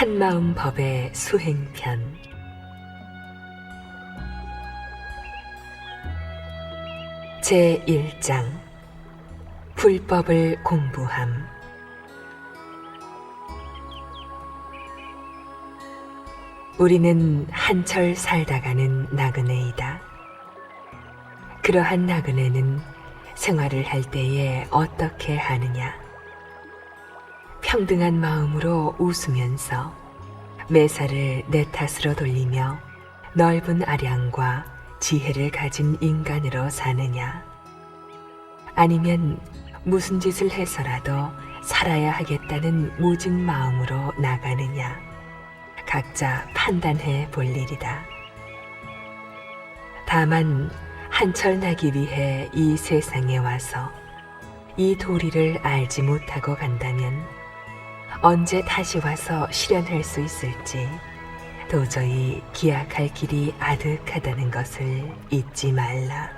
한마음 법의 수행편. 제1장 불법을 공부함. 우리는 한철 살다가는 나그네이다. 그러한 나그네는 생활을 할 때에 어떻게 하느냐? 평등한 마음으로 웃으면서 매사를 내 탓으로 돌리며 넓은 아량과 지혜를 가진 인간으로 사느냐? 아니면 무슨 짓을 해서라도 살아야 하겠다는 무진 마음으로 나가느냐? 각자 판단해 볼 일이다. 다만 한철 나기 위해 이 세상에 와서 이 도리를 알지 못하고 간다면 언제 다시 와서 실현할 수 있을지 도저히 기약할 길이 아득하다는 것을 잊지 말라.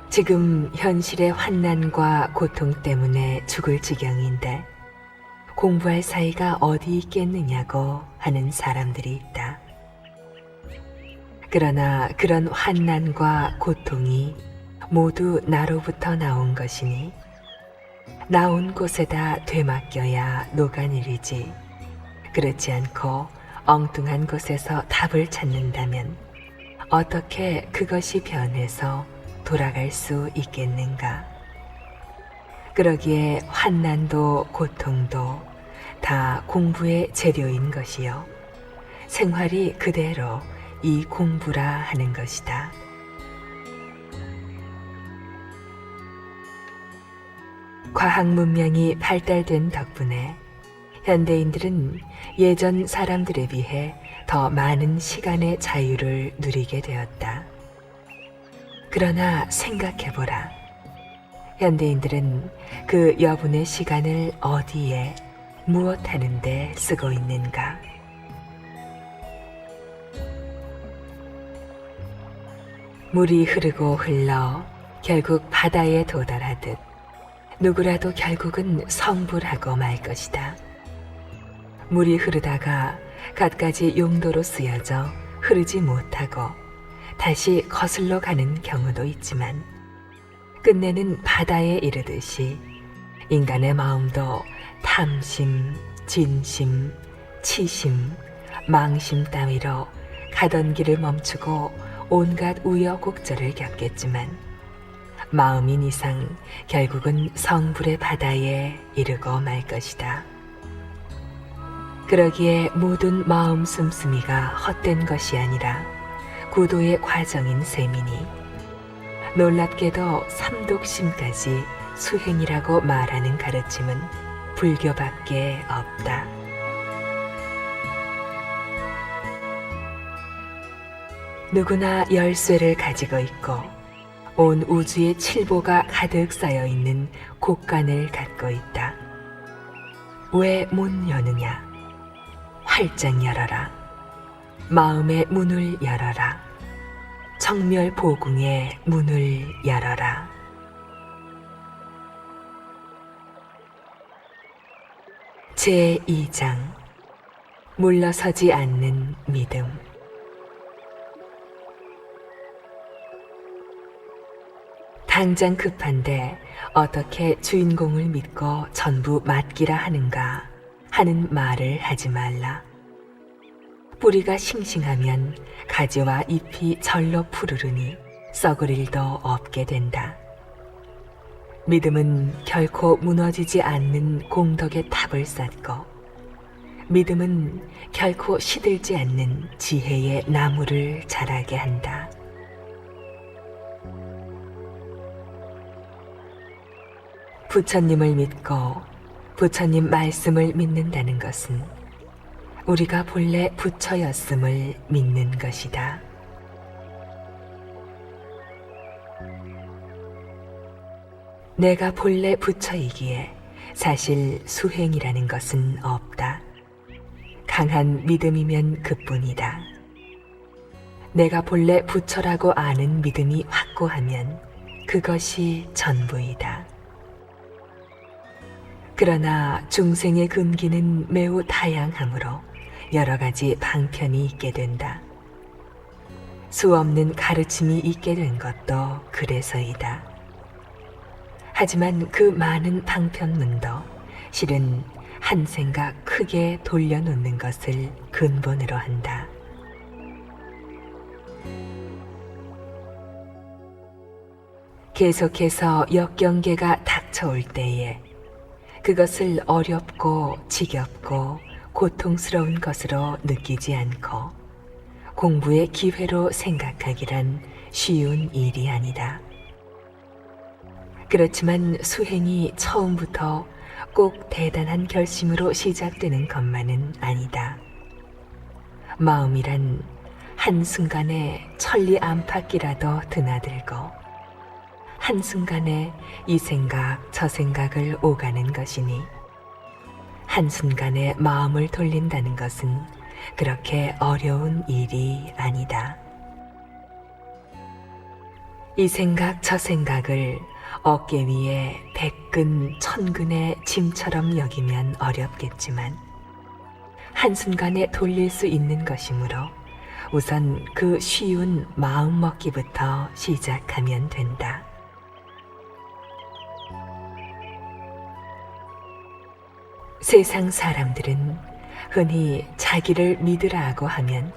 지금 현실의 환난과 고통 때문에 죽을 지경인데 공부할 사이가 어디 있겠느냐고 하는 사람들이 있다. 그러나 그런 환난과 고통이 모두 나로부터 나온 것이니 나온 곳에다 되맡겨야 녹아내리지, 그렇지 않고 엉뚱한 곳에서 답을 찾는다면 어떻게 그것이 변해서 돌아갈 수 있겠는가? 그러기에 환난도 고통도 다 공부의 재료인 것이요, 생활이 그대로 이 공부라 하는 것이다. 과학 문명이 발달된 덕분에 현대인들은 예전 사람들에 비해 더 많은 시간의 자유를 누리게 되었다. 그러나 생각해보라. 현대인들은 그 여분의 시간을 어디에, 무엇 하는데 쓰고 있는가? 물이 흐르고 흘러 결국 바다에 도달하듯 누구라도 결국은 성불하고 말 것이다. 물이 흐르다가 갖가지 용도로 쓰여져 흐르지 못하고 다시 거슬러 가는 경우도 있지만 끝내는 바다에 이르듯이 인간의 마음도 탐심, 진심, 치심, 망심 따위로 가던 길을 멈추고 온갖 우여곡절을 겪겠지만 마음인 이상 결국은 성불의 바다에 이르고 말 것이다. 그러기에 모든 마음 씀씀이가 헛된 것이 아니라 구도의 과정인 셈이니 놀랍게도 삼독심까지 수행이라고 말하는 가르침은 불교밖에 없다. 누구나 열쇠를 가지고 있고 온 우주의 칠보가 가득 쌓여 있는 곳간을 갖고 있다. 왜 못 여느냐? 활짝 열어라. 마음의 문을 열어라. 청멸보궁의 문을 열어라. 제2장 물러서지 않는 믿음. 당장 급한데 어떻게 주인공을 믿고 전부 맡기라 하는가 하는 말을 하지 말라. 뿌리가 싱싱하면 가지와 잎이 절로 푸르르니 썩을 일도 없게 된다. 믿음은 결코 무너지지 않는 공덕의 탑을 쌓고 믿음은 결코 시들지 않는 지혜의 나무를 자라게 한다. 부처님을 믿고 부처님 말씀을 믿는다는 것은 우리가 본래 부처였음을 믿는 것이다. 내가 본래 부처이기에 사실 수행이라는 것은 없다. 강한 믿음이면 그뿐이다. 내가 본래 부처라고 아는 믿음이 확고하면 그것이 전부이다. 그러나 중생의 금기는 매우 다양하므로 여러 가지 방편이 있게 된다. 수없는 가르침이 있게 된 것도 그래서이다. 하지만 그 많은 방편문도 실은 한 생각 크게 돌려놓는 것을 근본으로 한다. 계속해서 역경계가 닥쳐올 때에 그것을 어렵고 지겹고 고통스러운 것으로 느끼지 않고 공부의 기회로 생각하기란 쉬운 일이 아니다. 그렇지만 수행이 처음부터 꼭 대단한 결심으로 시작되는 것만은 아니다. 마음이란 한순간에 천리 안팎이라도 드나들고 한순간에 이 생각 저 생각을 오가는 것이니 한순간에 마음을 돌린다는 것은 그렇게 어려운 일이 아니다. 이 생각 저 생각을 어깨 위에 백근 천근의 짐처럼 여기면 어렵겠지만 한순간에 돌릴 수 있는 것이므로 우선 그 쉬운 마음먹기부터 시작하면 된다. 세상 사람들은 흔히 자기를 믿으라고 하면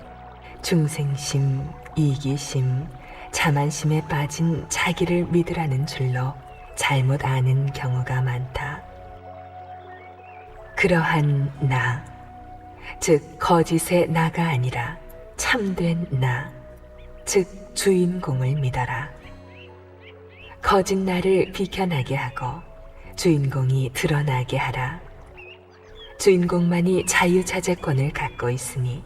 중생심, 이기심, 자만심에 빠진 자기를 믿으라는 줄로 잘못 아는 경우가 많다. 그러한 나, 즉 거짓의 나가 아니라 참된 나, 즉 주인공을 믿어라. 거짓 나를 비켜나게 하고 주인공이 드러나게 하라. 주인공만이 자유자재권을 갖고 있으니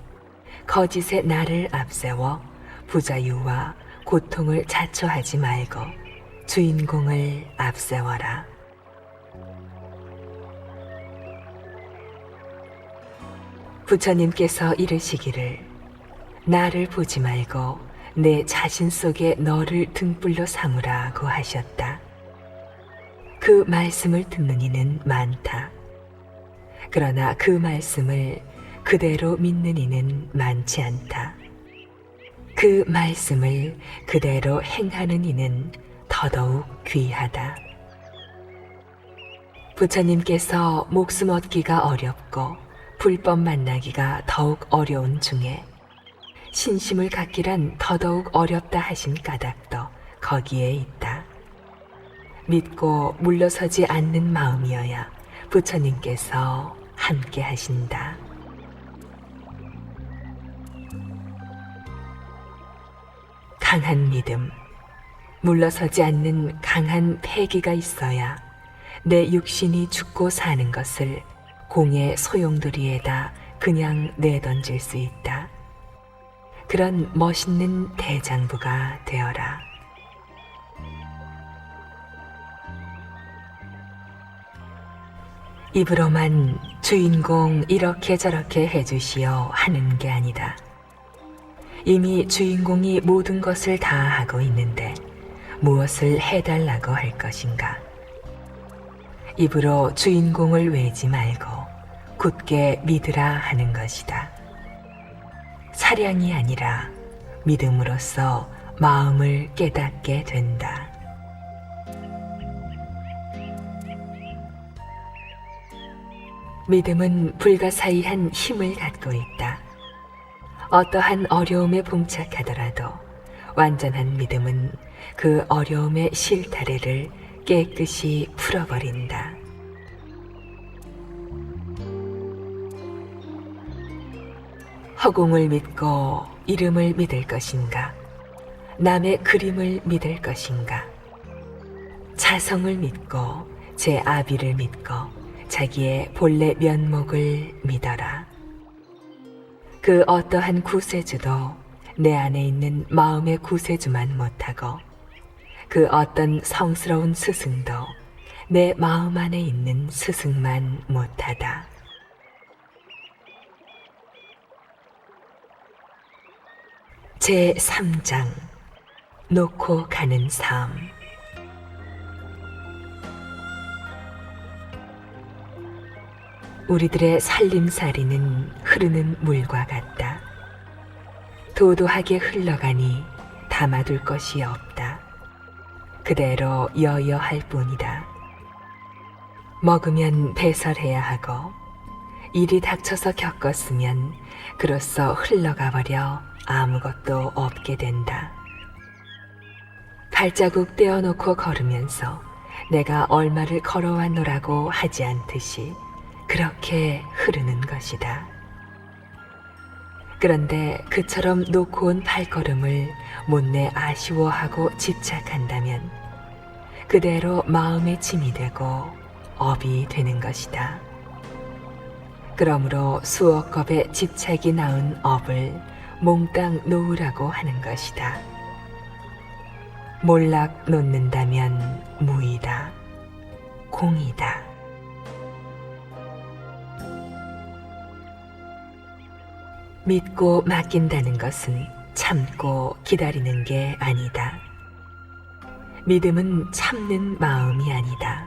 거짓의 나를 앞세워 부자유와 고통을 자초하지 말고 주인공을 앞세워라. 부처님께서 이르시기를 나를 보지 말고 내 자신 속에 너를 등불로 삼으라고 하셨다. 그 말씀을 듣는 이는 많다. 그러나 그 말씀을 그대로 믿는 이는 많지 않다. 그 말씀을 그대로 행하는 이는 더더욱 귀하다. 부처님께서 목숨 얻기가 어렵고 불법 만나기가 더욱 어려운 중에 신심을 갖기란 더더욱 어렵다 하신 까닭도 거기에 있다. 믿고 물러서지 않는 마음이어야 부처님께서 함께 하신다. 강한 믿음, 물러서지 않는 강한 패기가 있어야 내 육신이 죽고 사는 것을 공의 소용돌이에다 그냥 내던질 수 있다. 그런 멋있는 대장부가 되어라. 입으로만 주인공 이렇게 저렇게 해주시오 하는 게 아니다. 이미 주인공이 모든 것을 다 하고 있는데 무엇을 해달라고 할 것인가? 입으로 주인공을 외지 말고 굳게 믿으라 하는 것이다. 사량이 아니라 믿음으로써 마음을 깨닫게 된다. 믿음은 불가사의한 힘을 갖고 있다. 어떠한 어려움에 봉착하더라도 완전한 믿음은 그 어려움의 실타래를 깨끗이 풀어버린다. 허공을 믿고 이름을 믿을 것인가? 남의 그림을 믿을 것인가? 자성을 믿고 제 아비를 믿고 자기의 본래 면목을 믿어라. 그 어떠한 구세주도 내 안에 있는 마음의 구세주만 못하고 그 어떤 성스러운 스승도 내 마음 안에 있는 스승만 못하다. 제3장 놓고 가는 삶. 우리들의 살림살이는 흐르는 물과 같다. 도도하게 흘러가니 담아둘 것이 없다. 그대로 여여할 뿐이다. 먹으면 배설해야 하고 일이 닥쳐서 겪었으면 그로써 흘러가 버려 아무것도 없게 된다. 발자국 떼어놓고 걸으면서 내가 얼마를 걸어왔노라고 하지 않듯이 그렇게 흐르는 것이다. 그런데 그처럼 놓고 온 발걸음을 못내 아쉬워하고 집착한다면 그대로 마음의 짐이 되고 업이 되는 것이다. 그러므로 수억 겁의 집착이 낳은 업을 몽땅 놓으라고 하는 것이다. 몰락 놓는다면 무이다, 공이다. 믿고 맡긴다는 것은 참고 기다리는 게 아니다. 믿음은 참는 마음이 아니다.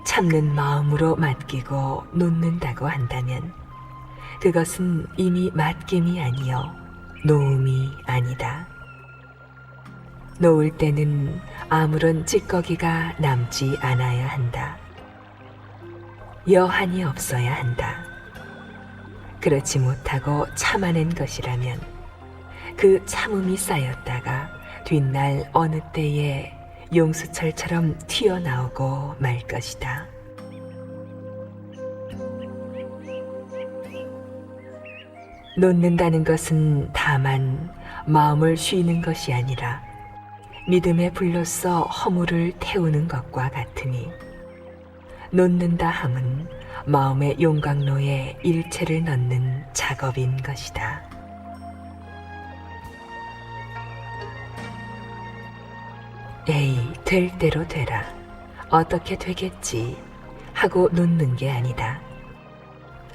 참는 마음으로 맡기고 놓는다고 한다면 그것은 이미 맡김이 아니요 놓음이 아니다. 놓을 때는 아무런 찌꺼기가 남지 않아야 한다. 여한이 없어야 한다. 그렇지 못하고 참아낸 것이라면 그 참음이 쌓였다가 뒷날 어느 때에 용수철처럼 튀어나오고 말 것이다. 놓는다는 것은 다만 마음을 쉬는 것이 아니라 믿음의 불로써 허물을 태우는 것과 같으니 놓는다 함은 마음의 용광로에 일체를 넣는 작업인 것이다. 에이, 될 대로 되라. 어떻게 되겠지 하고 놓는 게 아니다.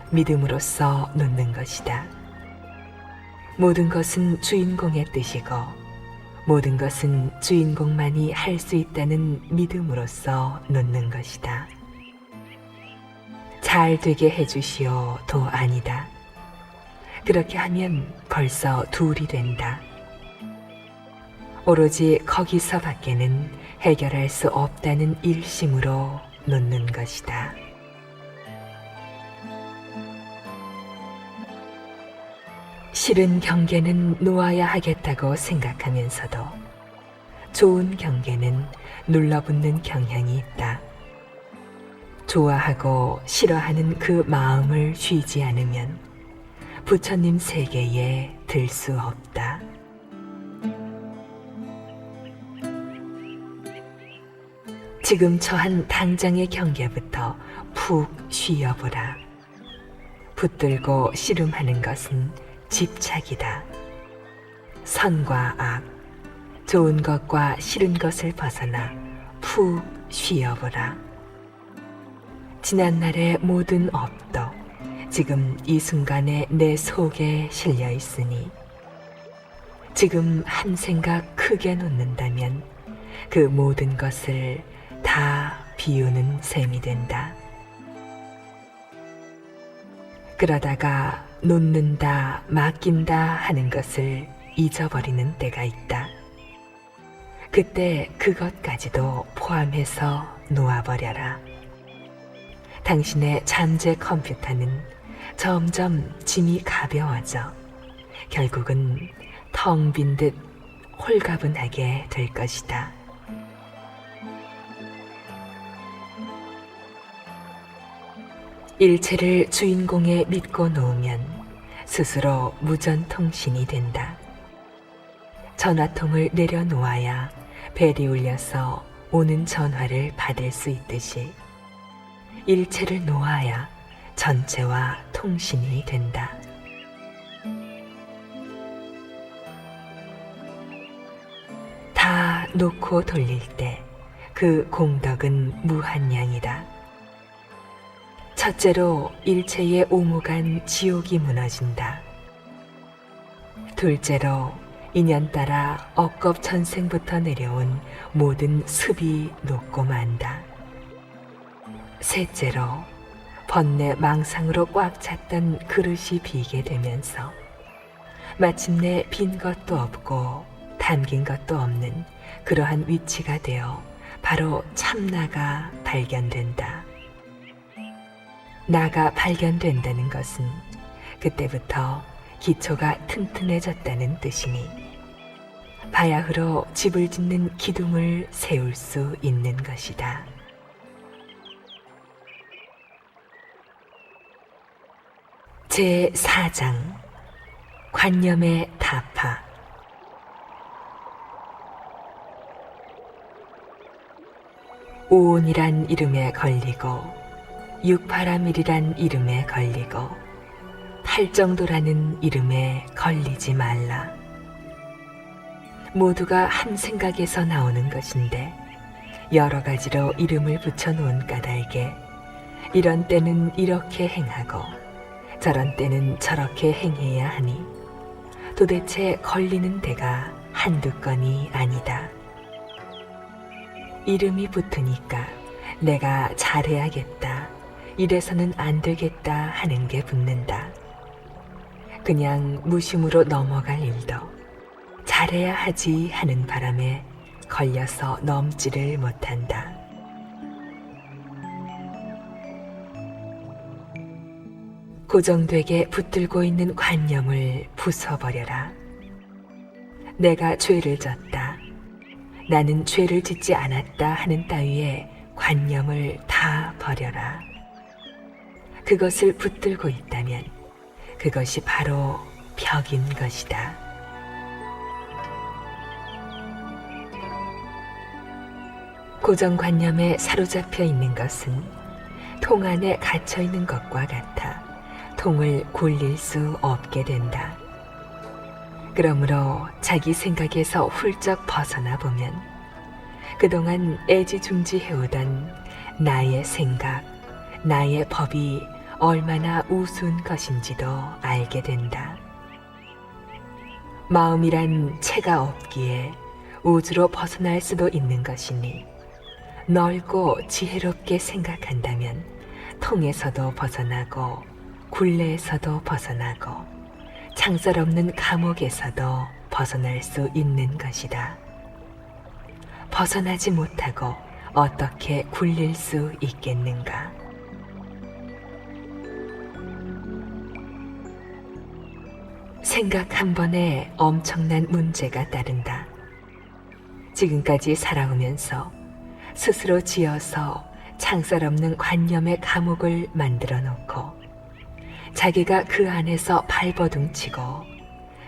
믿음으로써 놓는 것이다. 모든 것은 주인공의 뜻이고 모든 것은 주인공만이 할 수 있다는 믿음으로써 놓는 것이다. 잘 되게 해주시오도 아니다. 그렇게 하면 벌써 둘이 된다. 오로지 거기서 밖에는 해결할 수 없다는 일심으로 놓는 것이다. 싫은 경계는 놓아야 하겠다고 생각하면서도 좋은 경계는 눌러붙는 경향이 있다. 좋아하고 싫어하는 그 마음을 쉬지 않으면 부처님 세계에 들 수 없다. 지금 처한 당장의 경계부터 푹 쉬어보라. 붙들고 씨름하는 것은 집착이다. 선과 악, 좋은 것과 싫은 것을 벗어나 푹 쉬어보라. 지난날의 모든 업도 지금 이 순간에 내 속에 실려 있으니 지금 한 생각 크게 놓는다면 그 모든 것을 다 비우는 셈이 된다. 그러다가 놓는다, 맡긴다 하는 것을 잊어버리는 때가 있다. 그때 그것까지도 포함해서 놓아버려라. 당신의 잠재 컴퓨터는 점점 짐이 가벼워져 결국은 텅 빈 듯 홀가분하게 될 것이다. 일체를 주인공에 믿고 놓으면 스스로 무전통신이 된다. 전화통을 내려놓아야 벨이 울려서 오는 전화를 받을 수 있듯이 일체를 놓아야 전체와 통신이 된다. 다 놓고 돌릴 때 그 공덕은 무한량이다. 첫째로 일체의 오무간 지옥이 무너진다. 둘째로 인연 따라 억겁전생부터 내려온 모든 습이 녹고 만다. 셋째로 번뇌 망상으로 꽉 찼던 그릇이 비게 되면서 마침내 빈 것도 없고 담긴 것도 없는 그러한 위치가 되어 바로 참나가 발견된다. 나가 발견된다는 것은 그때부터 기초가 튼튼해졌다는 뜻이니 바야흐로 집을 짓는 기둥을 세울 수 있는 것이다. 제4장 관념의 타파. 오온이란 이름에 걸리고 육파라밀이란 이름에 걸리고 팔정도라는 이름에 걸리지 말라. 모두가 한 생각에서 나오는 것인데 여러 가지로 이름을 붙여놓은 까닭에 이런 때는 이렇게 행하고 저런 때는 저렇게 행해야 하니 도대체 걸리는 데가 한두 건이 아니다. 이름이 붙으니까 내가 잘해야겠다, 이래서는 안 되겠다 하는 게 붙는다. 그냥 무심으로 넘어갈 일도 잘해야 하지 하는 바람에 걸려서 넘지를 못한다. 고정되게 붙들고 있는 관념을 부숴버려라. 내가 죄를 졌다, 나는 죄를 짓지 않았다 하는 따위의 관념을 다 버려라. 그것을 붙들고 있다면 그것이 바로 벽인 것이다. 고정관념에 사로잡혀 있는 것은 통 안에 갇혀 있는 것과 같아 통을 굴릴 수 없게 된다. 그러므로 자기 생각에서 훌쩍 벗어나 보면 그동안 애지중지해오던 나의 생각, 나의 법이 얼마나 우스운 것인지도 알게 된다. 마음이란 체가 없기에 우주로 벗어날 수도 있는 것이니 넓고 지혜롭게 생각한다면 통에서도 벗어나고 굴레에서도 벗어나고 창살 없는 감옥에서도 벗어날 수 있는 것이다. 벗어나지 못하고 어떻게 굴릴 수 있겠는가? 생각 한 번에 엄청난 문제가 따른다. 지금까지 살아오면서 스스로 지어서 창살 없는 관념의 감옥을 만들어 놓고 자기가 그 안에서 발버둥치고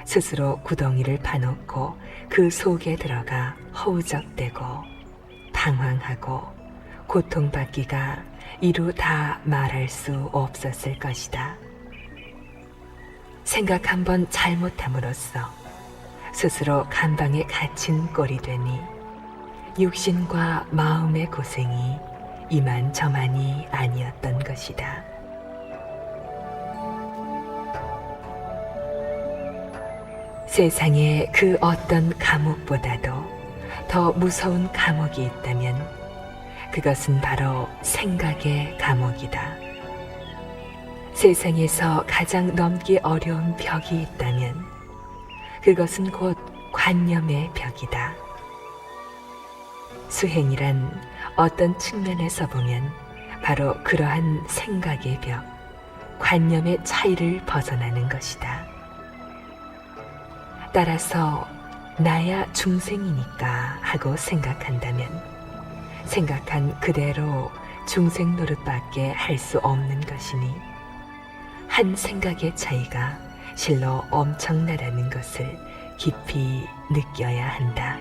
스스로 구덩이를 파놓고 그 속에 들어가 허우적대고 방황하고 고통받기가 이루 다 말할 수 없었을 것이다. 생각 한 번 잘못함으로써 스스로 감방에 갇힌 꼴이 되니 육신과 마음의 고생이 이만저만이 아니었던 것이다. 세상에 그 어떤 감옥보다도 더 무서운 감옥이 있다면 그것은 바로 생각의 감옥이다. 세상에서 가장 넘기 어려운 벽이 있다면 그것은 곧 관념의 벽이다. 수행이란 어떤 측면에서 보면 바로 그러한 생각의 벽, 관념의 차이를 벗어나는 것이다. 따라서 나야 중생이니까 하고 생각한다면 생각한 그대로 중생 노릇밖에 할 수 없는 것이니 한 생각의 차이가 실로 엄청나다는 것을 깊이 느껴야 한다.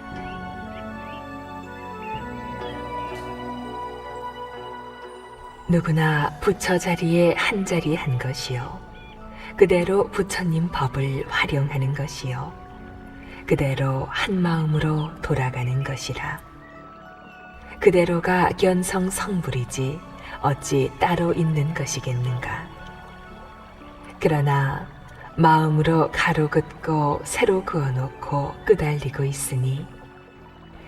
누구나 부처 자리에 한 자리 한 것이요, 그대로 부처님 법을 활용하는 것이요, 그대로 한 마음으로 돌아가는 것이라. 그대로가 견성 성불이지 어찌 따로 있는 것이겠는가. 그러나 마음으로 가로 긋고 세로 그어놓고 끄달리고 있으니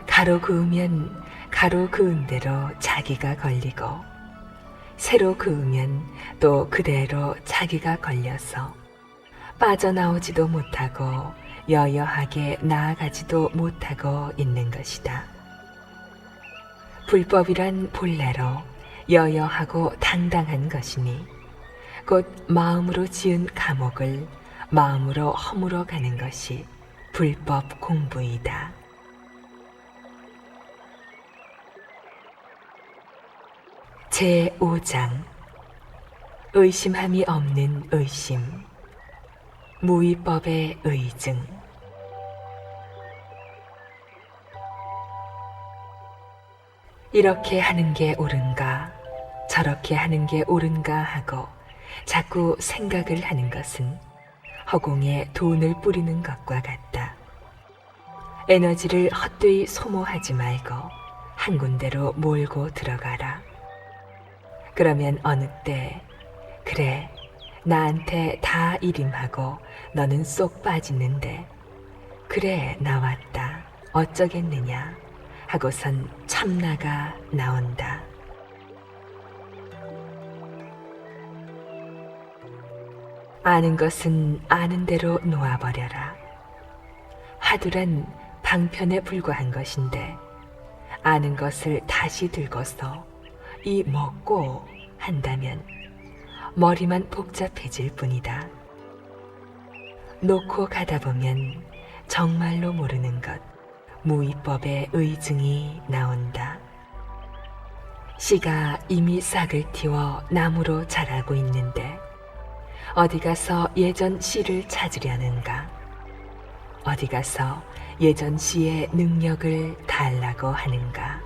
가로 그으면 가로 그은 대로 자기가 걸리고 새로 그으면 또 그대로 자기가 걸려서 빠져나오지도 못하고 여여하게 나아가지도 못하고 있는 것이다. 불법이란 본래로 여여하고 당당한 것이니 곧 마음으로 지은 감옥을 마음으로 허물어 가는 것이 불법 공부이다. 제5장 의심함이 없는 의심 무위법의 의증. 이렇게 하는 게 옳은가 저렇게 하는 게 옳은가 하고 자꾸 생각을 하는 것은 허공에 돈을 뿌리는 것과 같다. 에너지를 헛되이 소모하지 말고 한 군데로 몰고 들어가라. 그러면 어느 때 그래 나한테 다 일임하고 너는 쏙 빠지는데 그래 나왔다 어쩌겠느냐 하고선 참나가 나온다. 아는 것은 아는 대로 놓아버려라. 화두란 방편에 불과한 것인데 아는 것을 다시 들고서 이 먹고 한다면 머리만 복잡해질 뿐이다. 놓고 가다 보면 정말로 모르는 것 무위법의 의증이 나온다. 씨가 이미 싹을 틔워 나무로 자라고 있는데 어디 가서 예전 씨를 찾으려는가? 어디 가서 예전 씨의 능력을 달라고 하는가?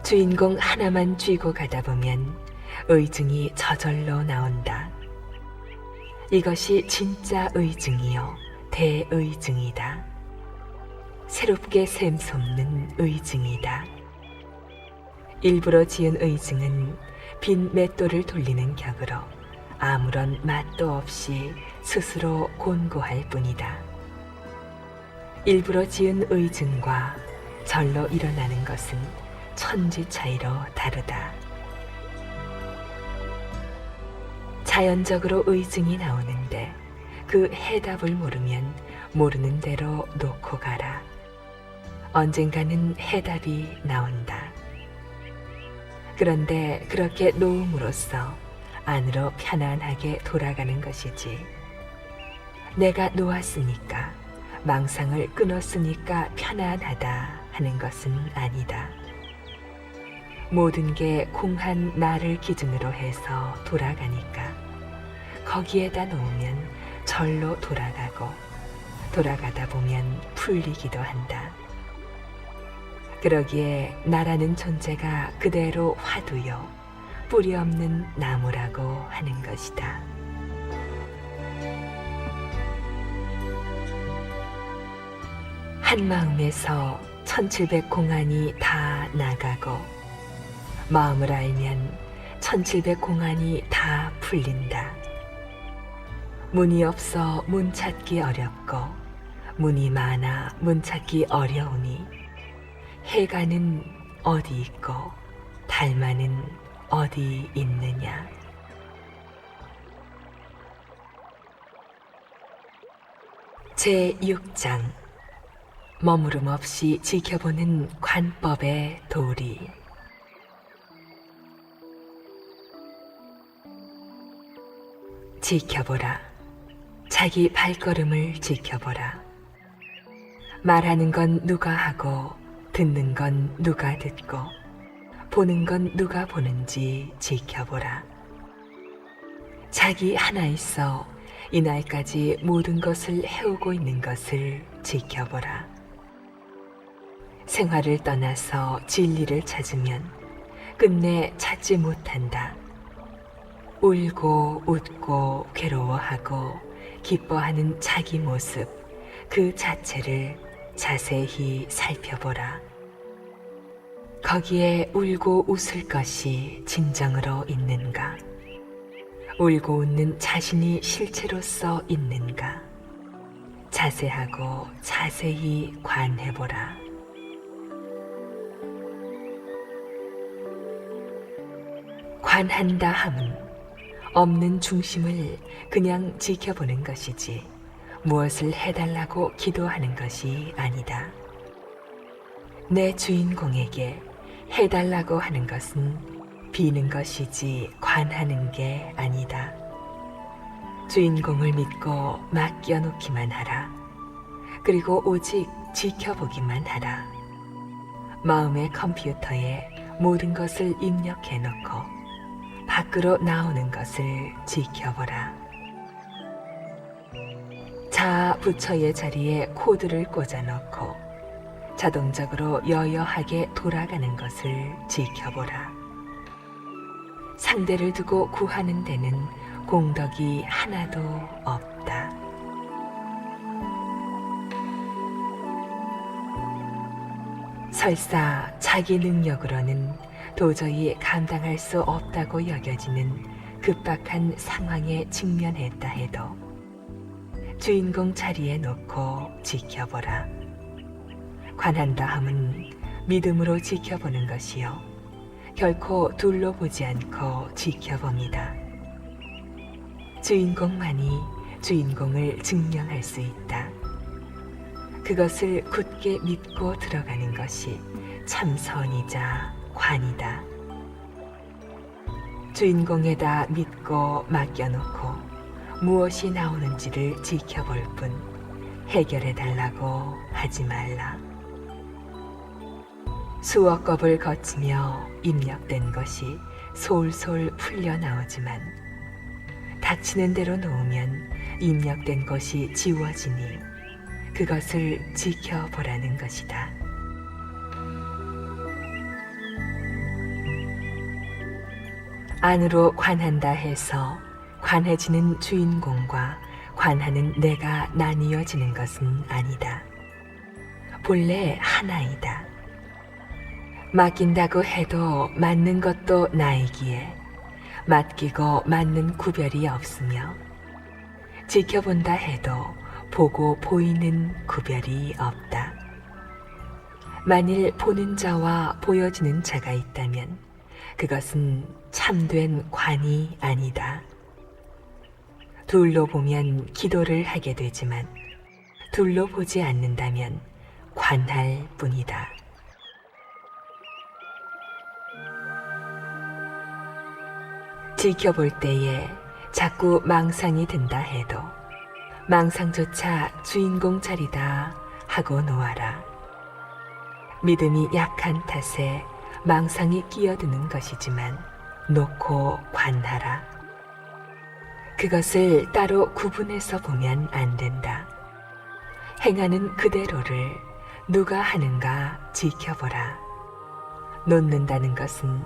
주인공 하나만 쥐고 가다 보면 의증이 저절로 나온다. 이것이 진짜 의증이요 대의증이다. 새롭게 샘솟는 의증이다. 일부러 지은 의증은 빈 맷돌을 돌리는 격으로 아무런 맛도 없이 스스로 곤고할 뿐이다. 일부러 지은 의증과 절로 일어나는 것은 천지 차이로 다르다. 자연적으로 의증이 나오는데 그 해답을 모르면 모르는 대로 놓고 가라. 언젠가는 해답이 나온다. 그런데 그렇게 놓음으로써 안으로 편안하게 돌아가는 것이지. 내가 놓았으니까 망상을 끊었으니까 편안하다 하는 것은 아니다. 모든 게 공한 나를 기준으로 해서 돌아가니까 거기에다 놓으면 절로 돌아가고 돌아가다 보면 풀리기도 한다. 그러기에 나라는 존재가 그대로 화두요 뿌리 없는 나무라고 하는 것이다. 한 마음에서 1700공안이 다 나가고 마음을 알면 1700공안이 다 풀린다. 문이 없어 문 찾기 어렵고 문이 많아 문 찾기 어려우니 해가는 어디 있고 달마는 어디 있느냐. 제6장 머무름 없이 지켜보는 관법의 도리. 지켜보라. 자기 발걸음을 지켜보라. 말하는 건 누가 하고 듣는 건 누가 듣고 보는 건 누가 보는지 지켜보라. 자기 하나 있어 이날까지 모든 것을 해오고 있는 것을 지켜보라. 생활을 떠나서 진리를 찾으면 끝내 찾지 못한다. 울고 웃고 괴로워하고 기뻐하는 자기 모습 그 자체를 자세히 살펴보라. 거기에 울고 웃을 것이 진정으로 있는가? 울고 웃는 자신이 실체로서 있는가? 자세하고 자세히 관해보라. 관한다 함은 없는 중심을 그냥 지켜보는 것이지 무엇을 해달라고 기도하는 것이 아니다. 내 주인공에게 해달라고 하는 것은 비는 것이지 관하는 게 아니다. 주인공을 믿고 맡겨놓기만 하라. 그리고 오직 지켜보기만 하라. 마음의 컴퓨터에 모든 것을 입력해 놓고 밖으로 나오는 것을 지켜보라. 자아 부처의 자리에 코드를 꽂아놓고 자동적으로 여여하게 돌아가는 것을 지켜보라. 상대를 두고 구하는 데는 공덕이 하나도 없다. 설사 자기 능력으로는 도저히 감당할 수 없다고 여겨지는 급박한 상황에 직면했다 해도 주인공 자리에 놓고 지켜보라. 관한다 함은 믿음으로 지켜보는 것이요 결코 둘러보지 않고 지켜봅니다. 주인공만이 주인공을 증명할 수 있다. 그것을 굳게 믿고 들어가는 것이 참선이자 관이다. 주인공에다 믿고 맡겨놓고 무엇이 나오는지를 지켜볼 뿐 해결해달라고 하지 말라. 수억 겁을 거치며 입력된 것이 솔솔 풀려 나오지만 닥치는 대로 놓으면 입력된 것이 지워지니 그것을 지켜보라는 것이다. 안으로 관한다 해서 관해지는 주인공과 관하는 내가 나뉘어지는 것은 아니다. 본래 하나이다. 맡긴다고 해도 맡는 것도 나이기에 맡기고 맡는 구별이 없으며 지켜본다 해도 보고 보이는 구별이 없다. 만일 보는 자와 보여지는 자가 있다면 그것은 참된 관이 아니다. 둘로 보면 기도를 하게 되지만 둘로 보지 않는다면 관할 뿐이다. 지켜볼 때에 자꾸 망상이 든다 해도 망상조차 주인공 자리다 하고 놓아라. 믿음이 약한 탓에 망상이 끼어드는 것이지만 놓고 관하라. 그것을 따로 구분해서 보면 안 된다. 행하는 그대로를 누가 하는가 지켜보라. 놓는다는 것은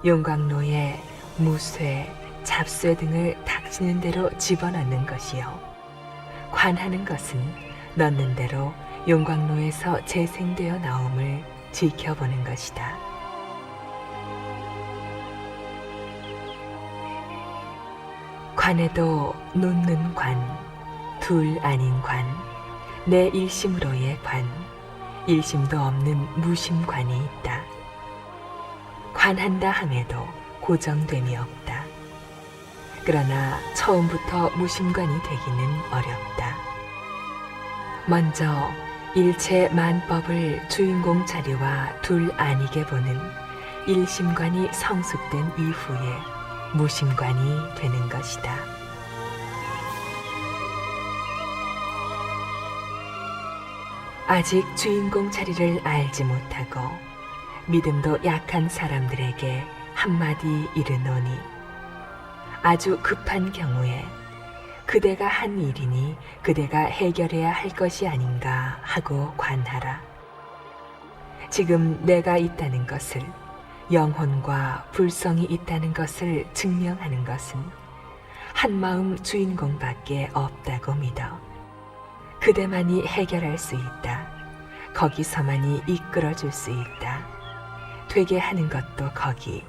용광로에 무쇠, 잡쇠 등을 닥치는 대로 집어넣는 것이요 관하는 것은 넣는 대로 용광로에서 재생되어 나옴을 지켜보는 것이다. 관에도 놓는 관, 둘 아닌 관, 내 일심으로의 관, 일심도 없는 무심관이 있다. 관한다 함에도 고정됨이 없다. 그러나 처음부터 무심관이 되기는 어렵다. 먼저 일체 만법을 주인공 자리와 둘 아니게 보는 일심관이 성숙된 이후에 무심관이 되는 것이다. 아직 주인공 자리를 알지 못하고 믿음도 약한 사람들에게 한마디 이르노니 아주 급한 경우에 그대가 한 일이니 그대가 해결해야 할 것이 아닌가 하고 관하라. 지금 내가 있다는 것을, 영혼과 불성이 있다는 것을 증명하는 것은 한마음 주인공밖에 없다고 믿어. 그대만이 해결할 수 있다. 거기서만이 이끌어줄 수 있다. 되게 하는 것도 거기,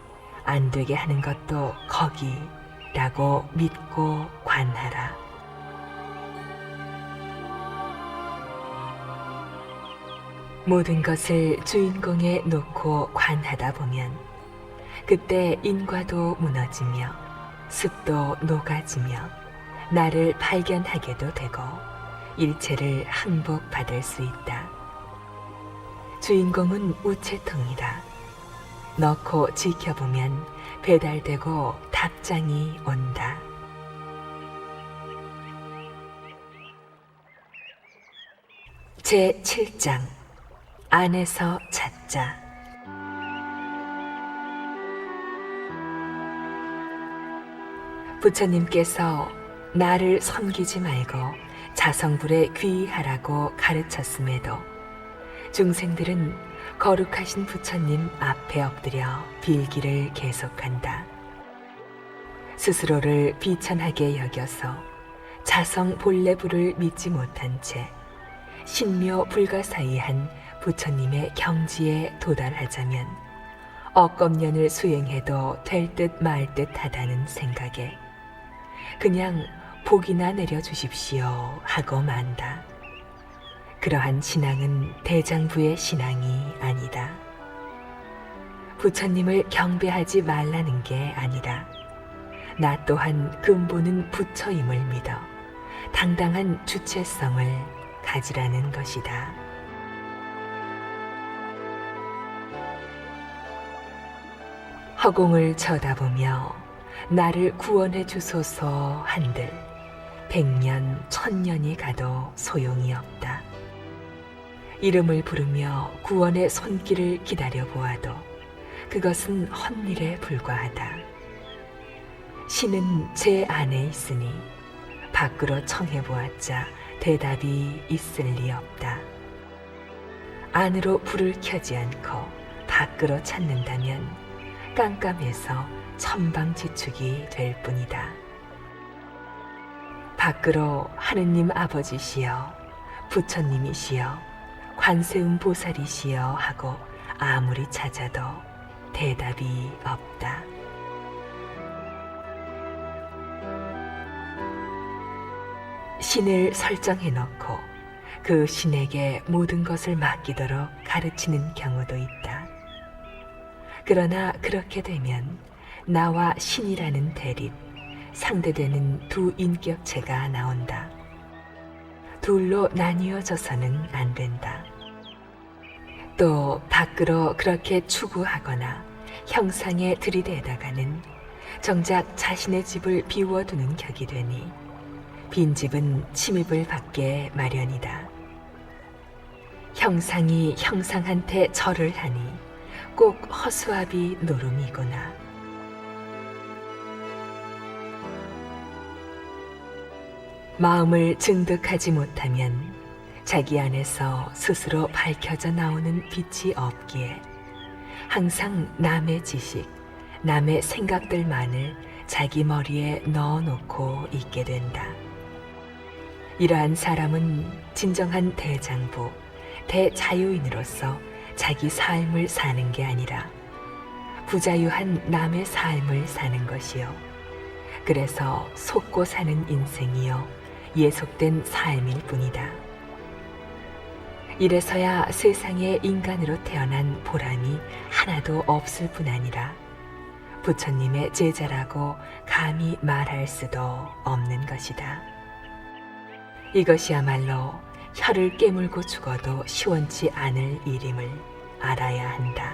안 되게 하는 것도 거기라고 믿고 관하라. 모든 것을 주인공에 놓고 관하다 보면 그때 인과도 무너지며 숲도 녹아지며 나를 발견하게도 되고 일체를 항복받을 수 있다. 주인공은 우체통이다. 넣고 지켜보면 배달되고 답장이 온다. 제7장 안에서 찾자. 부처님께서 나를 섬기지 말고 자성불에 귀의하라고 가르쳤음에도 중생들은 거룩하신 부처님 앞에 엎드려 빌기를 계속한다. 스스로를 비천하게 여겨서 자성 본래 부를 믿지 못한 채 신묘 불가사의한 부처님의 경지에 도달하자면 억겁년을 수행해도 될 듯 말 듯 하다는 생각에 그냥 복이나 내려주십시오 하고 만다. 그러한 신앙은 대장부의 신앙이 아니다. 부처님을 경배하지 말라는 게 아니라 나 또한 근본은 부처임을 믿어 당당한 주체성을 가지라는 것이다. 허공을 쳐다보며 나를 구원해 주소서 한들 100년, 1000년이 가도 소용이 없다. 이름을 부르며 구원의 손길을 기다려 보아도 그것은 헛일에 불과하다. 신은 제 안에 있으니 밖으로 청해 보았자 대답이 있을 리 없다. 안으로 불을 켜지 않고 밖으로 찾는다면 깜깜해서 천방지축이 될 뿐이다. 밖으로 하느님 아버지시여, 부처님이시여, 관세음 보살이시여 하고 아무리 찾아도 대답이 없다. 신을 설정해 놓고 그 신에게 모든 것을 맡기도록 가르치는 경우도 있다. 그러나 그렇게 되면 나와 신이라는 대립, 상대되는 두 인격체가 나온다. 둘로 나뉘어져서는 안 된다. 또 밖으로 그렇게 추구하거나 형상에 들이대다가는 정작 자신의 집을 비워두는 격이 되니 빈집은 침입을 받게 마련이다. 형상이 형상한테 절을 하니 꼭 허수아비 노름이구나. 마음을 증득하지 못하면 자기 안에서 스스로 밝혀져 나오는 빛이 없기에 항상 남의 지식, 남의 생각들만을 자기 머리에 넣어놓고 있게 된다. 이러한 사람은 진정한 대장부, 대자유인으로서 자기 삶을 사는 게 아니라 부자유한 남의 삶을 사는 것이요. 그래서 속고 사는 인생이요 예속된 삶일 뿐이다. 이래서야 세상에 인간으로 태어난 보람이 하나도 없을 뿐 아니라 부처님의 제자라고 감히 말할 수도 없는 것이다. 이것이야말로 혀를 깨물고 죽어도 시원치 않을 일임을 알아야 한다.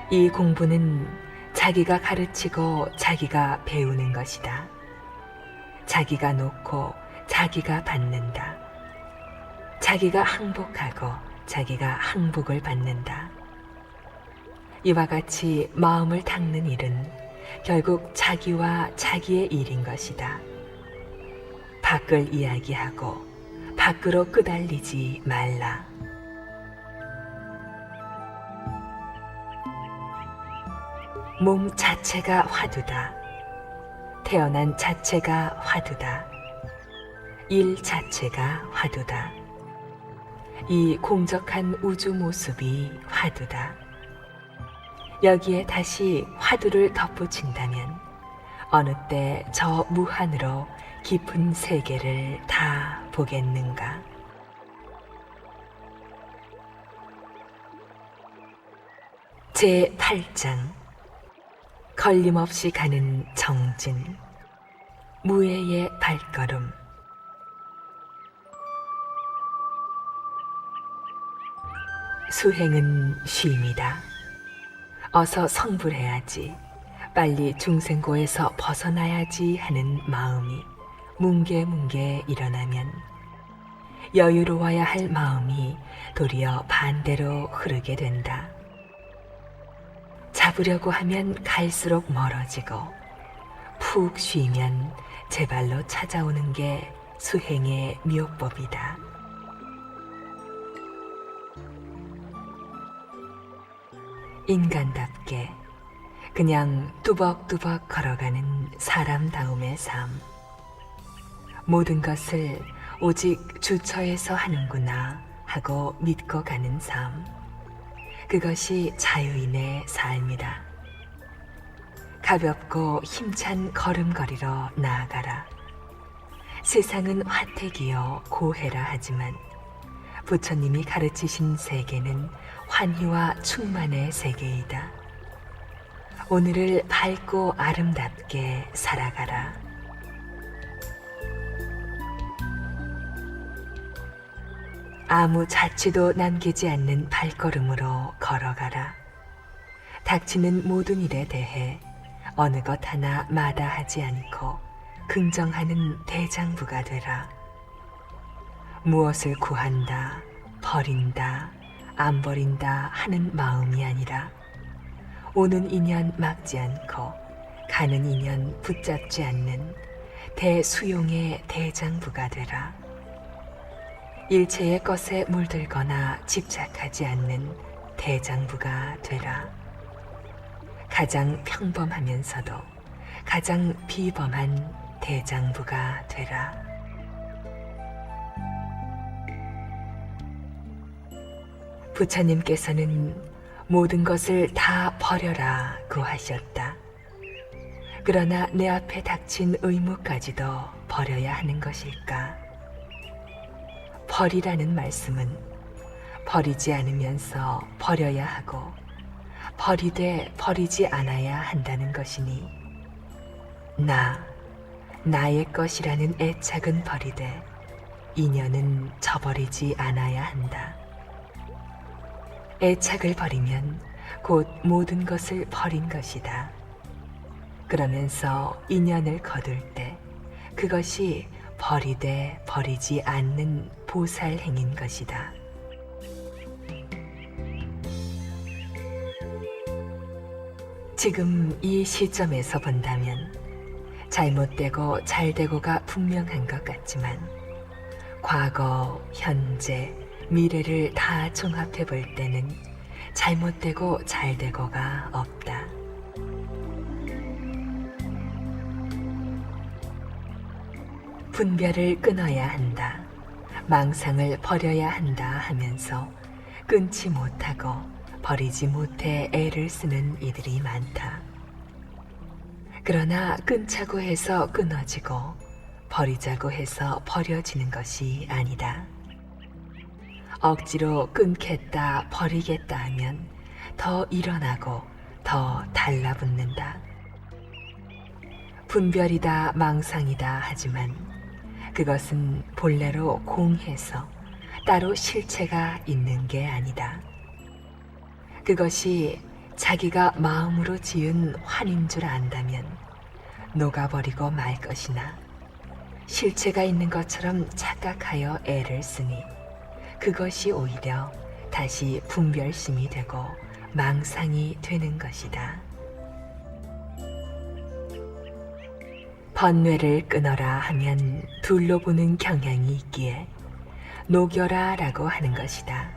이 공부는 자기가 가르치고 자기가 배우는 것이다. 자기가 놓고 자기가 받는다. 자기가 항복하고 자기가 항복을 받는다. 이와 같이 마음을 닦는 일은 결국 자기와 자기의 일인 것이다. 밖을 이야기하고 밖으로 끄달리지 말라. 몸 자체가 화두다. 태어난 자체가 화두다. 일 자체가 화두다. 이 공적한 우주 모습이 화두다. 여기에 다시 화두를 덧붙인다면 어느 때 저 무한으로 깊은 세계를 다 보겠는가. 제8장 걸림없이 가는 정진, 무예의 발걸음. 수행은 쉼이다. 어서 성불해야지, 빨리 중생고에서 벗어나야지 하는 마음이 뭉게뭉게 일어나면 여유로워야 할 마음이 도리어 반대로 흐르게 된다. 잡으려고 하면 갈수록 멀어지고 푹 쉬면 제발로 찾아오는 게 수행의 묘법이다. 인간답게 그냥 뚜벅뚜벅 걸어가는 사람다움의 삶. 모든 것을 오직 주처에서 하는구나 하고 믿고 가는 삶. 그것이 자유인의 삶이다. 가볍고 힘찬 걸음걸이로 나아가라. 세상은 화택이요 고해라 하지만 부처님이 가르치신 세계는 환희와 충만의 세계이다. 오늘을 밝고 아름답게 살아가라. 아무 자취도 남기지 않는 발걸음으로 걸어가라. 닥치는 모든 일에 대해 어느 것 하나 마다하지 않고 긍정하는 대장부가 되라. 무엇을 구한다, 버린다, 안 버린다 하는 마음이 아니라 오는 인연 막지 않고 가는 인연 붙잡지 않는 대수용의 대장부가 되라. 일체의 것에 물들거나 집착하지 않는 대장부가 되라. 가장 평범하면서도 가장 비범한 대장부가 되라. 부처님께서는 모든 것을 다 버려라고 하셨다. 그러나 내 앞에 닥친 의무까지도 버려야 하는 것일까? 버리라는 말씀은 버리지 않으면서 버려야 하고 버리되 버리지 않아야 한다는 것이니 나의 것이라는 애착은 버리되 인연은 저버리지 않아야 한다. 애착을 버리면 곧 모든 것을 버린 것이다. 그러면서 인연을 거둘 때 그것이 버리되 버리지 않는 보살행인 것이다. 지금 이 시점에서 본다면 잘못되고 잘되고가 분명한 것 같지만 과거, 현재, 미래를 다 종합해 볼 때는 잘못되고 잘되고가 없다. 분별을 끊어야 한다. 망상을 버려야 한다 하면서 끊지 못하고 버리지 못해 애를 쓰는 이들이 많다. 그러나 끊자고 해서 끊어지고 버리자고 해서 버려지는 것이 아니다. 억지로 끊겠다 버리겠다 하면 더 일어나고 더 달라붙는다. 분별이다 망상이다 하지만 그것은 본래로 공해서 따로 실체가 있는 게 아니다. 그것이 자기가 마음으로 지은 환인 줄 안다면 녹아버리고 말 것이나 실체가 있는 것처럼 착각하여 애를 쓰니 그것이 오히려 다시 분별심이 되고 망상이 되는 것이다. 번뇌를 끊어라 하면 둘로 보는 경향이 있기에 녹여라 라고 하는 것이다.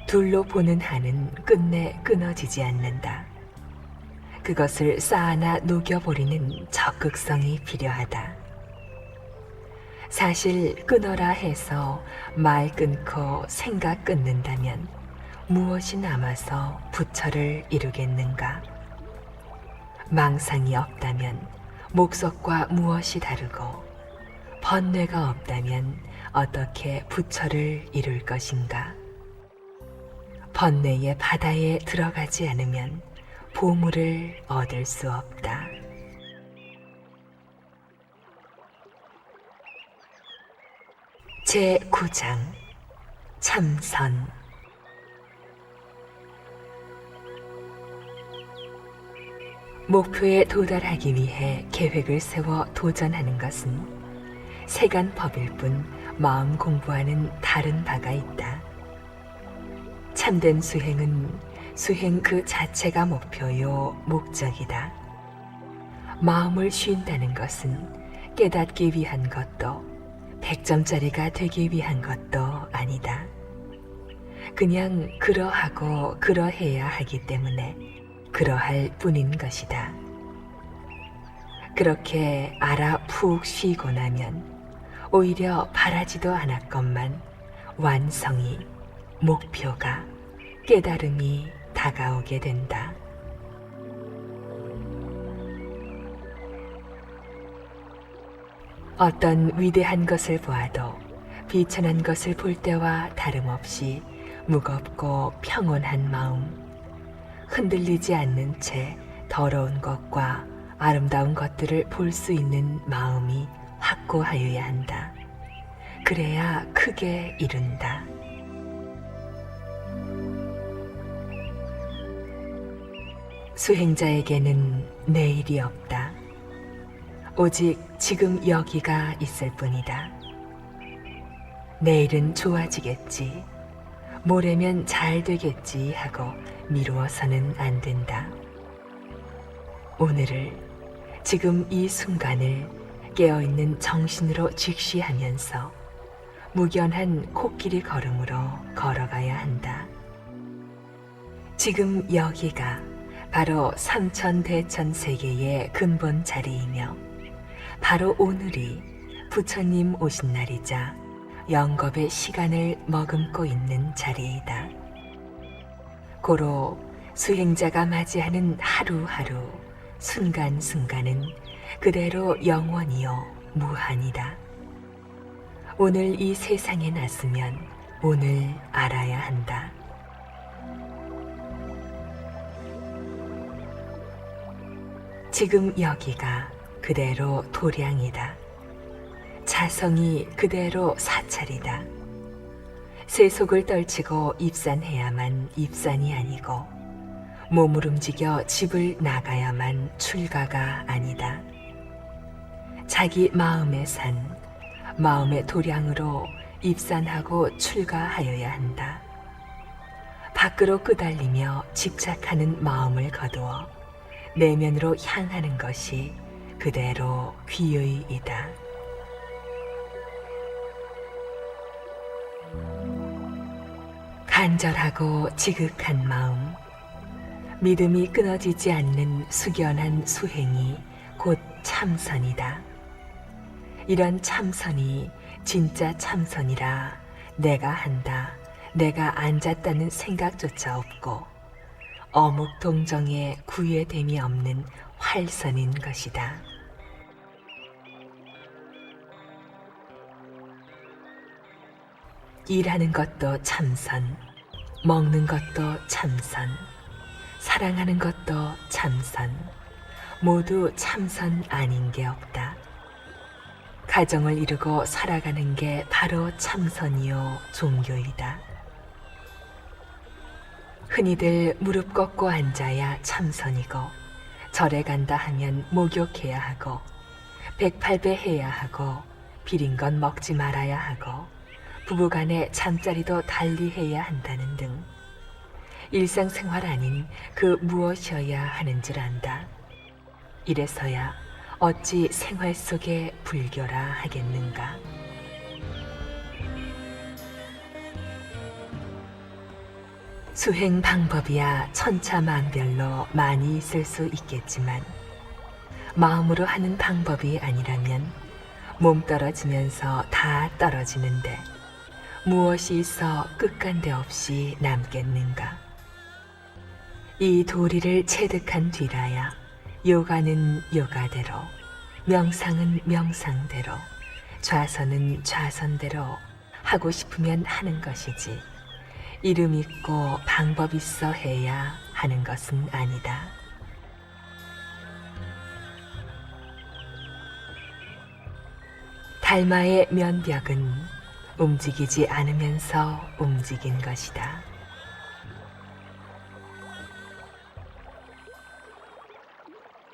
둘로 보는 한은 끝내 끊어지지 않는다. 그것을 쌓아나 녹여버리는 적극성이 필요하다. 사실 끊어라 해서 말 끊고 생각 끊는다면 무엇이 남아서 부처를 이루겠는가? 망상이 없다면 목석과 무엇이 다르고 번뇌가 없다면 어떻게 부처를 이룰 것인가? 번뇌의 바다에 들어가지 않으면 보물을 얻을 수 없다. 제9장 참선. 목표에 도달하기 위해 계획을 세워 도전하는 것은 세간법일 뿐 마음 공부와는 다른 바가 있다. 참된 수행은 수행 그 자체가 목표요 목적이다. 마음을 쉰다는 것은 깨닫기 위한 것도 100점짜리가 되기 위한 것도 아니다. 그냥 그러하고 그러해야 하기 때문에 그러할 뿐인 것이다. 그렇게 알아 푹 쉬고 나면 오히려 바라지도 않았건만 완성이, 목표가, 깨달음이 다가오게 된다. 어떤 위대한 것을 보아도 비천한 것을 볼 때와 다름없이 무겁고 평온한 마음, 흔들리지 않는 채 더러운 것과 아름다운 것들을 볼 수 있는 마음이 확고하여야 한다. 그래야 크게 이룬다. 수행자에게는 내일이 없다. 오직 지금 여기가 있을 뿐이다. 내일은 좋아지겠지, 모레면 잘 되겠지 하고 미루어서는 안 된다. 오늘을, 지금 이 순간을 깨어있는 정신으로 직시하면서 무견한 코끼리 걸음으로 걸어가야 한다. 지금 여기가 바로 삼천대천세계의 근본 자리이며 바로 오늘이 부처님 오신 날이자 영겁의 시간을 머금고 있는 자리이다. 고로 수행자가 맞이하는 하루하루, 순간순간은 그대로 영원이요 무한이다. 오늘 이 세상에 났으면 오늘 알아야 한다. 지금 여기가 그대로 도량이다. 자성이 그대로 사찰이다. 세속을 떨치고 입산해야만 입산이 아니고 몸을 움직여 집을 나가야만 출가가 아니다. 자기 마음의 산, 마음의 도량으로 입산하고 출가하여야 한다. 밖으로 끄달리며 집착하는 마음을 거두어 내면으로 향하는 것이 그대로 귀의이다. 간절하고 지극한 마음, 믿음이 끊어지지 않는 숙연한 수행이 곧 참선이다. 이런 참선이 진짜 참선이라 내가 한다, 내가 앉았다는 생각조차 없고 어묵동정에 구애됨이 없는 활선인 것이다. 일하는 것도 참선, 먹는 것도 참선, 사랑하는 것도 참선, 모두 참선 아닌 게 없다. 가정을 이루고 살아가는 게 바로 참선이요 종교이다. 흔히들 무릎 꺾고 앉아야 참선이고 절에 간다 하면 목욕해야 하고 108배 해야 하고 비린 건 먹지 말아야 하고 부부간에 잠자리도 달리해야 한다는 등 일상생활 아닌 그 무엇이어야 하는 줄 안다. 이래서야 어찌 생활 속에 불교라 하겠는가. 수행 방법이야 천차만별로 많이 있을 수 있겠지만 마음으로 하는 방법이 아니라면 몸 떨어지면서 다 떨어지는데 무엇이 있어 끝간데 없이 남겠는가. 이 도리를 체득한 뒤라야 요가는 요가대로, 명상은 명상대로, 좌선은 좌선대로 하고 싶으면 하는 것이지 이름 있고 방법 있어 해야 하는 것은 아니다. 달마의 면벽은 움직이지 않으면서 움직인 것이다.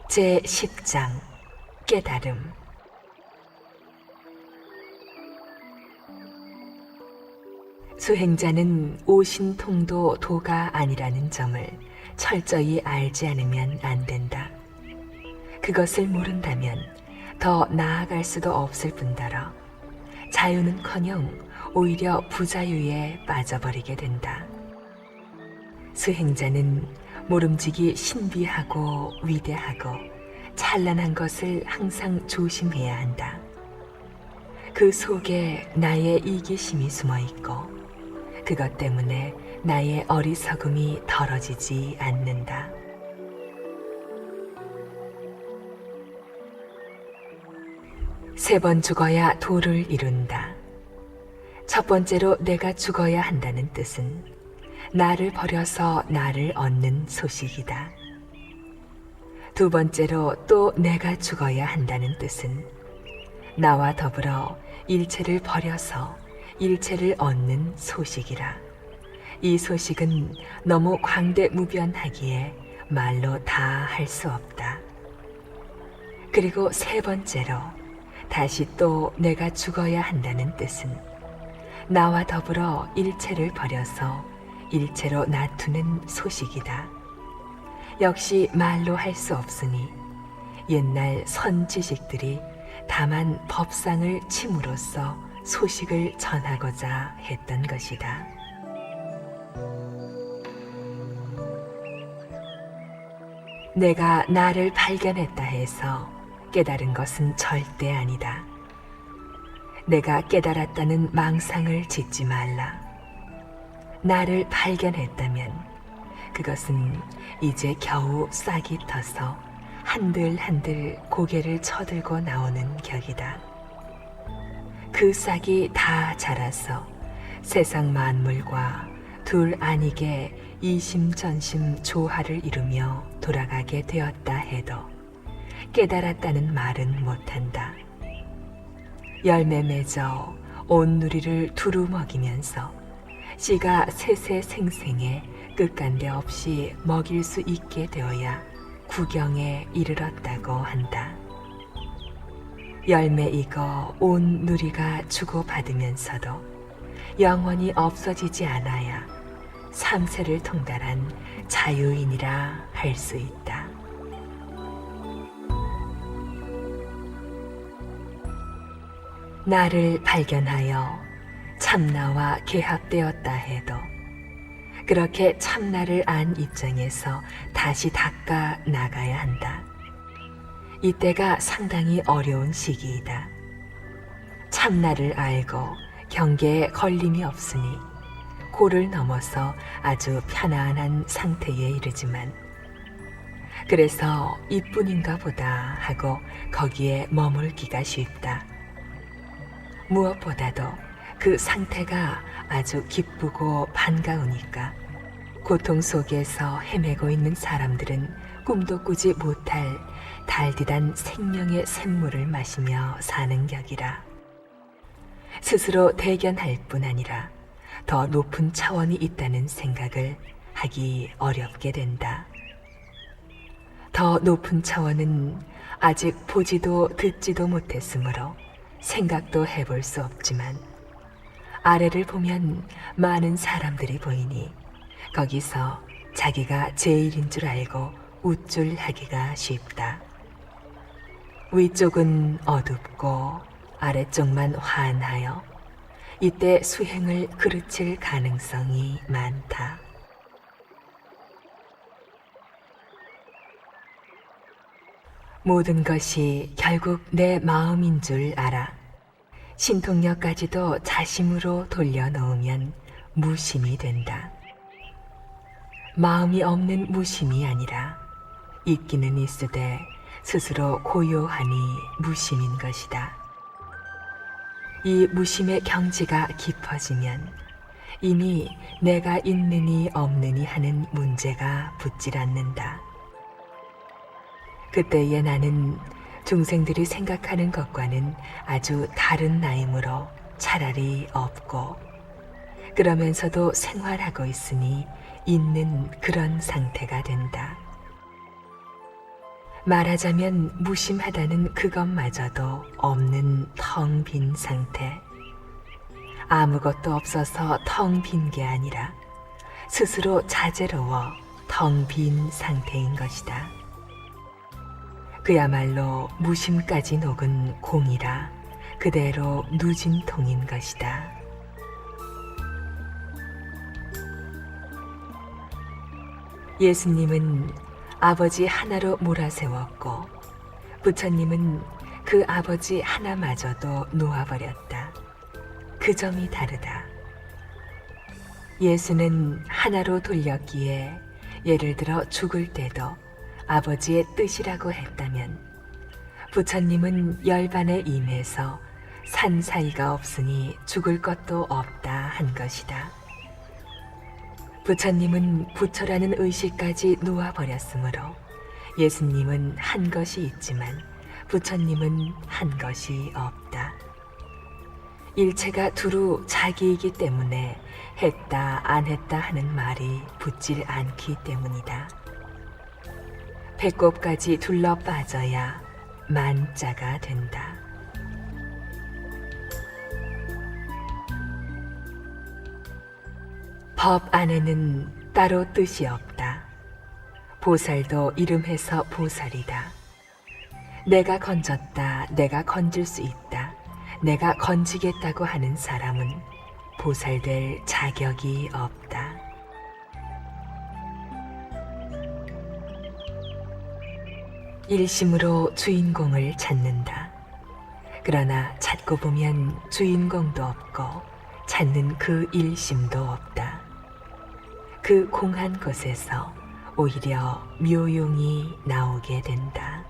제10장 깨달음. 수행자는 오신통도 도가 아니라는 점을 철저히 알지 않으면 안 된다. 그것을 모른다면 더 나아갈 수도 없을 뿐더러 자유는커녕 오히려 부자유에 빠져버리게 된다. 수행자는 모름지기 신비하고 위대하고 찬란한 것을 항상 조심해야 한다. 그 속에 나의 이기심이 숨어 있고 그것 때문에 나의 어리석음이 덜어지지 않는다. 세 번 죽어야 도를 이룬다. 첫 번째로 내가 죽어야 한다는 뜻은 나를 버려서 나를 얻는 소식이다. 두 번째로 또 내가 죽어야 한다는 뜻은 나와 더불어 일체를 버려서 일체를 얻는 소식이라. 이 소식은 너무 광대무변하기에 말로 다 할 수 없다. 그리고 세 번째로 다시 또 내가 죽어야 한다는 뜻은 나와 더불어 일체를 버려서 일체로 놔두는 소식이다. 역시 말로 할 수 없으니 옛날 선지식들이 다만 법상을 침으로써 소식을 전하고자 했던 것이다. 내가 나를 발견했다 해서 깨달은 것은 절대 아니다. 내가 깨달았다는 망상을 짓지 말라. 나를 발견했다면 그것은 이제 겨우 싹이 터서 한들한들 고개를 쳐들고 나오는 격이다. 그 싹이 다 자라서 세상 만물과 둘 아니게 이심전심 조화를 이루며 돌아가게 되었다 해도 깨달았다는 말은 못한다. 열매 맺어 온 누리를 두루 먹이면서 씨가 세세생생에 끝간데 없이 먹일 수 있게 되어야 구경에 이르렀다고 한다. 열매 익어 온 누리가 주고받으면서도 영원히 없어지지 않아야 삼세를 통달한 자유인이라 할 수 있다. 나를 발견하여 참나와 개합되었다 해도 그렇게 참나를 안 입장에서 다시 닦아 나가야 한다. 이때가 상당히 어려운 시기이다. 참나를 알고 경계에 걸림이 없으니 고를 넘어서 아주 편안한 상태에 이르지만 그래서 이뿐인가 보다 하고 거기에 머물기가 쉽다. 무엇보다도 그 상태가 아주 기쁘고 반가우니까 고통 속에서 헤매고 있는 사람들은 꿈도 꾸지 못할 달디단 생명의 샘물을 마시며 사는 격이라. 스스로 대견할 뿐 아니라 더 높은 차원이 있다는 생각을 하기 어렵게 된다. 더 높은 차원은 아직 보지도 듣지도 못했으므로 생각도 해볼 수 없지만 아래를 보면 많은 사람들이 보이니 거기서 자기가 제일인 줄 알고 우쭐하기가 쉽다. 위쪽은 어둡고 아래쪽만 환하여 이때 수행을 그르칠 가능성이 많다. 모든 것이 결국 내 마음인 줄 알아. 신통력까지도 자심으로 돌려놓으면 무심이 된다. 마음이 없는 무심이 아니라 있기는 있으되 스스로 고요하니 무심인 것이다. 이 무심의 경지가 깊어지면 이미 내가 있느니 없느니 하는 문제가 붙질 않는다. 그때에 나는 중생들이 생각하는 것과는 아주 다른 나이므로 차라리 없고, 그러면서도 생활하고 있으니 있는 그런 상태가 된다. 말하자면 무심하다는 그것마저도 없는 텅 빈 상태. 아무것도 없어서 텅 빈 게 아니라 스스로 자제로워 텅 빈 상태인 것이다. 그야말로 무심까지 녹은 공이라 그대로 누진통인 것이다. 예수님은 아버지 하나로 몰아세웠고, 부처님은 그 아버지 하나마저도 놓아버렸다. 그 점이 다르다. 예수는 하나로 돌렸기에 예를 들어 죽을 때도 아버지의 뜻이라고 했다면, 부처님은 열반에 임해서 산 사이가 없으니 죽을 것도 없다 한 것이다. 부처님은 부처라는 의식까지 놓아버렸으므로 예수님은 한 것이 있지만 부처님은 한 것이 없다. 일체가 두루 자기이기 때문에 했다 안 했다 하는 말이 붙질 않기 때문이다. 배꼽까지 둘러 빠져야 만자가 된다. 법 안에는 따로 뜻이 없다. 보살도 이름해서 보살이다. 내가 건졌다, 내가 건질 수 있다, 내가 건지겠다고 하는 사람은 보살될 자격이 없다. 일심으로 주인공을 찾는다. 그러나 찾고 보면 주인공도 없고 찾는 그 일심도 없다. 그 공한 곳에서 오히려 묘용이 나오게 된다.